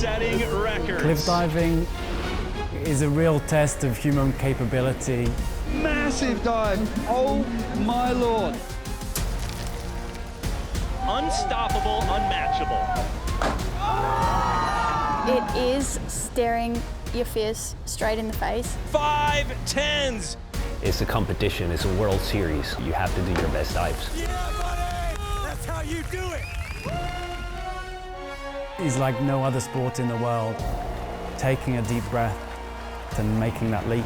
setting records. Cliff diving is a real test of human capability. Massive dive, oh my lord. Unstoppable, unmatchable. It is staring your fears straight in the face. 5 10s. It's a competition, it's a World Series. You have to do your best dives. Yeah, buddy! That's how you do it! It's like no other sport in the world. Taking a deep breath and making that leap.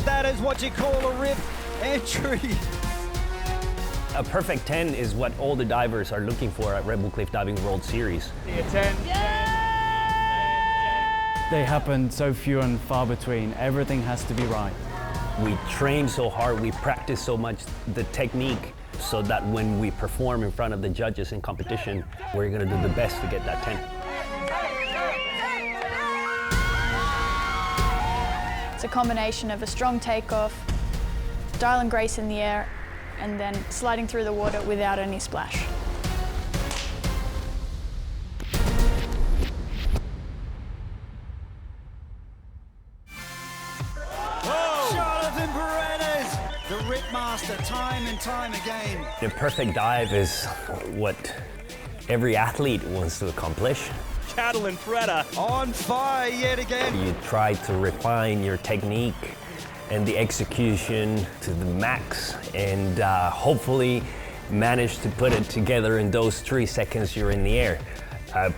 That is what you call a rip entry. A perfect 10 is what all the divers are looking for at Red Bull Cliff Diving World Series. A 10. They happen so few and far between. Everything has to be right. We train so hard, we practice so much the technique so that when we perform in front of the judges in competition, we're gonna do the best to get that 10. It's a combination of a strong takeoff, style and grace in the air, and then sliding through the water without any splash. The rip master, time and time again. The perfect dive is what every athlete wants to accomplish. Catalan Freda. On fire yet again. You try to refine your technique and the execution to the max and hopefully manage to put it together in those 3 seconds you're in the air.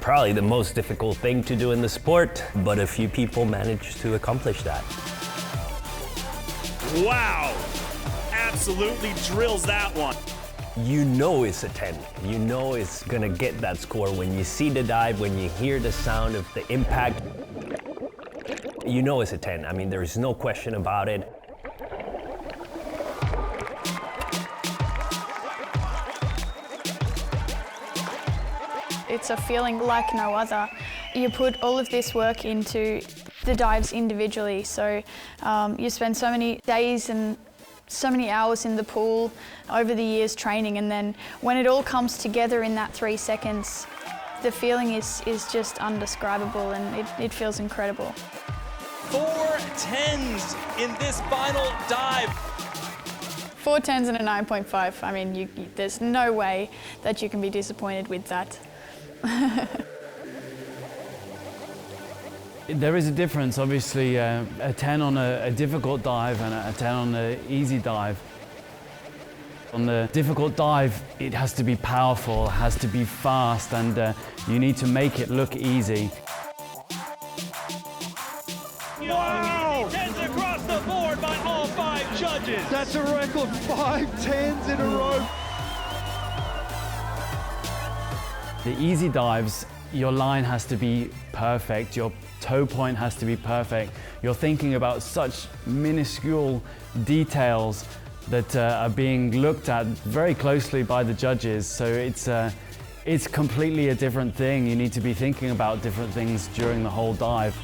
Probably the most difficult thing to do in the sport, but a few people manage to accomplish that. Wow! Absolutely drills that one. You know it's a 10. You know it's gonna get that score when you see the dive, when you hear the sound of the impact. You know it's a 10. I mean, there's no question about it. It's a feeling like no other. You put all of this work into the dives individually, so you spend so many days and so many hours in the pool over the years training, and then when it all comes together in that 3 seconds, the feeling is just undescribable, and it feels incredible. 4 10s in this final dive. 4 10s and a 9.5. I mean, there's no way that you can be disappointed with that. There is a difference, obviously, a 10 on a difficult dive and a 10 on an easy dive. On the difficult dive, it has to be powerful, it has to be fast, and you need to make it look easy. Wow! 10s across the board by all 5 judges. That's a record, 5 10s in a row. The easy dives, your line has to be perfect, your toe point has to be perfect. You're thinking about such minuscule details that are being looked at very closely by the judges. So it's completely a different thing. You need to be thinking about different things during the whole dive.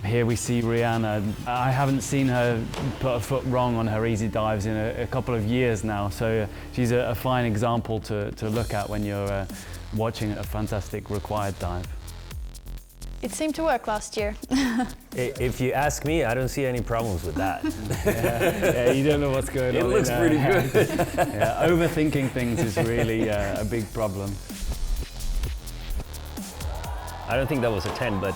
Here we see Rhiannan. I haven't seen her put a foot wrong on her easy dives in a couple of years now, so she's a fine example to look at when you're watching a fantastic required dive. It seemed to work last year. If you ask me, I don't see any problems with that. Yeah, you don't know what's going on. It looks pretty good. Yeah, overthinking things is really a big problem. I don't think that was a 10, but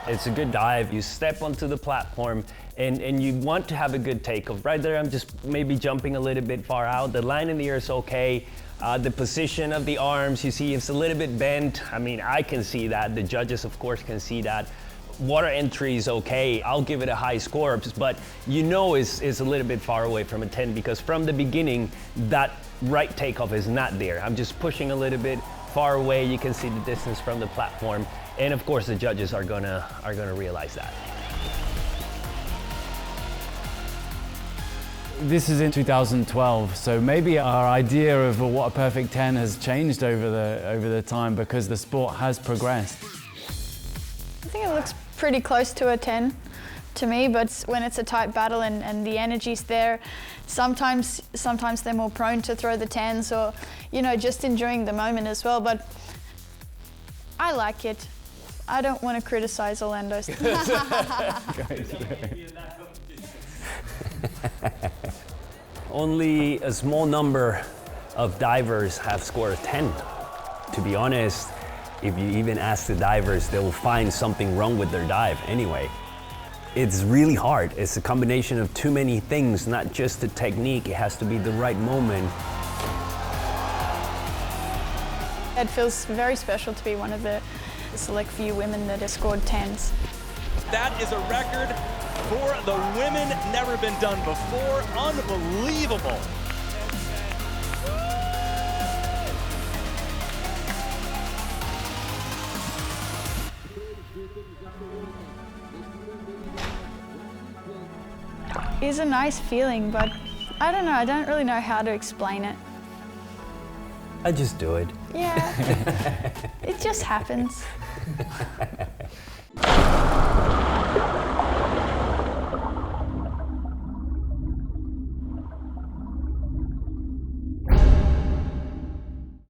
it's a good dive. You step onto the platform and you want to have a good takeoff. Right there, I'm just maybe jumping a little bit far out. The line in the air is okay. The position of the arms, you see it's a little bit bent. I mean, I can see that. The judges, of course, can see that. Water entry is okay. I'll give it a high score, but you know it's a little bit far away from a 10 because from the beginning, that right takeoff is not there. I'm just pushing a little bit far away. You can see the distance from the platform. And of course, the judges are gonna realize that. This is in 2012, so maybe our idea of what a perfect 10 has changed over the time because the sport has progressed. I think it looks pretty close to a 10. to me, but when it's a tight battle and the energy's there, sometimes they're more prone to throw the 10s or, you know, just enjoying the moment as well. But I like it. I don't want to criticize Orlando's. Only a small number of divers have scored a 10. To be honest, if you even ask the divers, they will find something wrong with their dive anyway. It's really hard. It's a combination of too many things, not just the technique. It has to be the right moment. It feels very special to be one of the select few women that have scored 10s. That is a record for the women, never been done before. Unbelievable. It's a nice feeling, but I don't know, I don't really know how to explain it. I just do it. Yeah, it just happens.